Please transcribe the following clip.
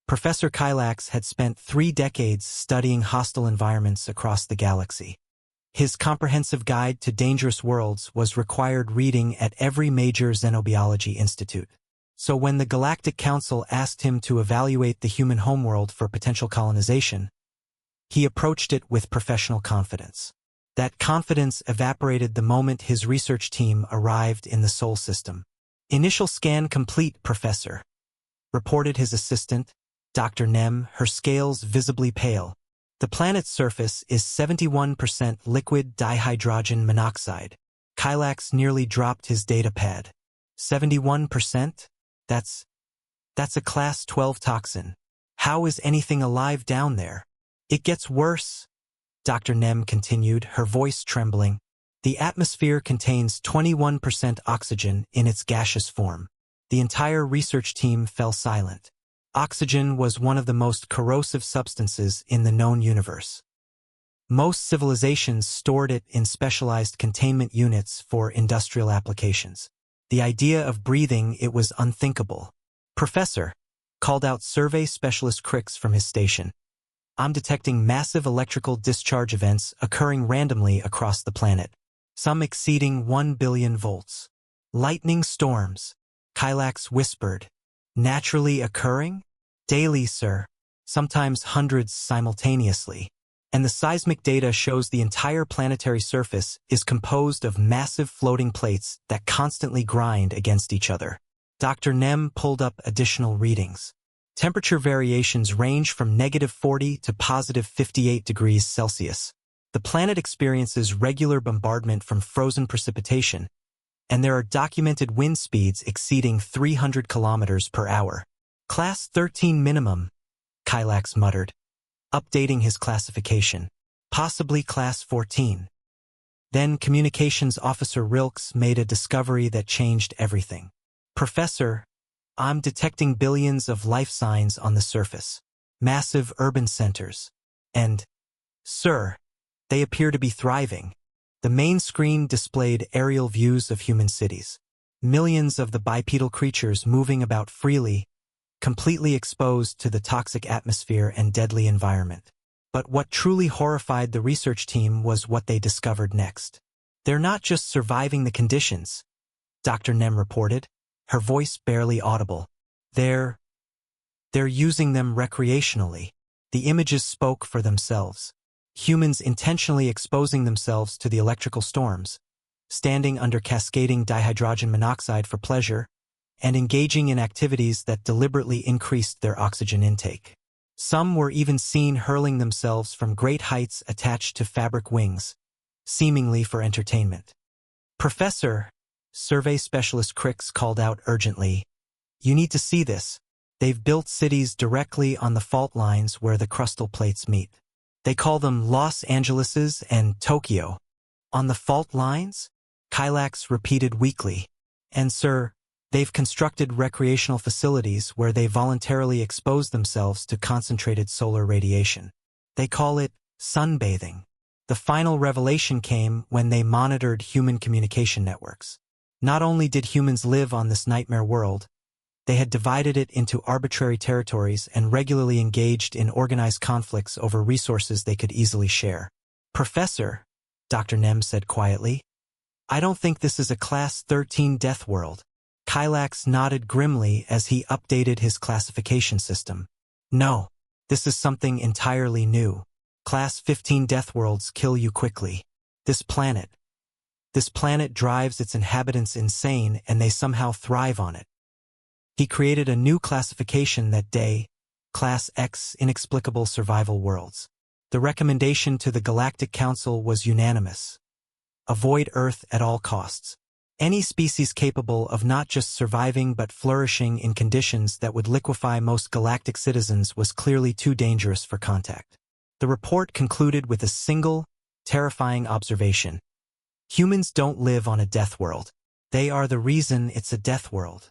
Professor Kylax had spent 3 decades studying hostile environments across the galaxy. His comprehensive guide to dangerous worlds was required reading at every major xenobiology institute. So when the Galactic Council asked him to evaluate the human homeworld for potential colonization, he approached it with professional confidence. That confidence evaporated the moment his research team arrived in the Sol system. "Initial scan complete, Professor," reported his assistant, Dr. Nem, her scales visibly pale. "The planet's surface is 71% liquid dihydrogen monoxide." Kylax nearly dropped his data pad. 71%? That's a Class 12 toxin. How is anything alive down there? "It gets worse," Dr. Nem continued, her voice trembling. "The atmosphere contains 21% oxygen in its gaseous form." The entire research team fell silent. Oxygen was one of the most corrosive substances in the known universe. Most civilizations stored it in specialized containment units for industrial applications. The idea of breathing it was unthinkable. "Professor," called out Survey Specialist Crix from his station, "I'm detecting massive electrical discharge events occurring randomly across the planet, some exceeding 1 billion volts. Lightning storms," Kylax whispered. "Naturally occurring?" "Daily, sir. Sometimes hundreds simultaneously. And the seismic data shows the entire planetary surface is composed of massive floating plates that constantly grind against each other." Dr. Nem pulled up additional readings. Temperature variations range from -40 to +58 degrees Celsius. The planet experiences regular bombardment from frozen precipitation, and there are documented wind speeds exceeding 300 kilometers per hour. "Class 13 minimum," Kylax muttered, updating his classification. "Possibly Class 14. Then Communications Officer Rilks made a discovery that changed everything. "Professor, I'm detecting billions of life signs on the surface. Massive urban centers. And, sir, they appear to be thriving." The main screen displayed aerial views of human cities. Millions of the bipedal creatures moving about freely, completely exposed to the toxic atmosphere and deadly environment. But what truly horrified the research team was what they discovered next. "They're not just surviving the conditions," Dr. Nem reported, her voice barely audible. They're using them recreationally." The images spoke for themselves. Humans intentionally exposing themselves to the electrical storms, standing under cascading dihydrogen monoxide for pleasure, and engaging in activities that deliberately increased their oxygen intake. Some were even seen hurling themselves from great heights attached to fabric wings, seemingly for entertainment. "Professor," Survey Specialist Crix called out urgently, "you need to see this. They've built cities directly on the fault lines where the crustal plates meet. They call them Los Angeleses and Tokyo." "On the fault lines?" Kylax repeated weakly. "And sir, they've constructed recreational facilities where they voluntarily expose themselves to concentrated solar radiation. They call it sunbathing." The final revelation came when they monitored human communication networks. Not only did humans live on this nightmare world, they had divided it into arbitrary territories and regularly engaged in organized conflicts over resources they could easily share. "Professor," Dr. Nem said quietly, "I don't think this is a Class 13 Deathworld." Kylax nodded grimly as he updated his classification system. "No, this is something entirely new. Class 15 Deathworlds kill you quickly. This planet drives its inhabitants insane, and they somehow thrive on it." He created a new classification that day, Class X Inexplicable Survival Worlds. The recommendation to the Galactic Council was unanimous. Avoid Earth at all costs. Any species capable of not just surviving but flourishing in conditions that would liquefy most galactic citizens was clearly too dangerous for contact. The report concluded with a single, terrifying observation. Humans don't live on a death world. They are the reason it's a death world.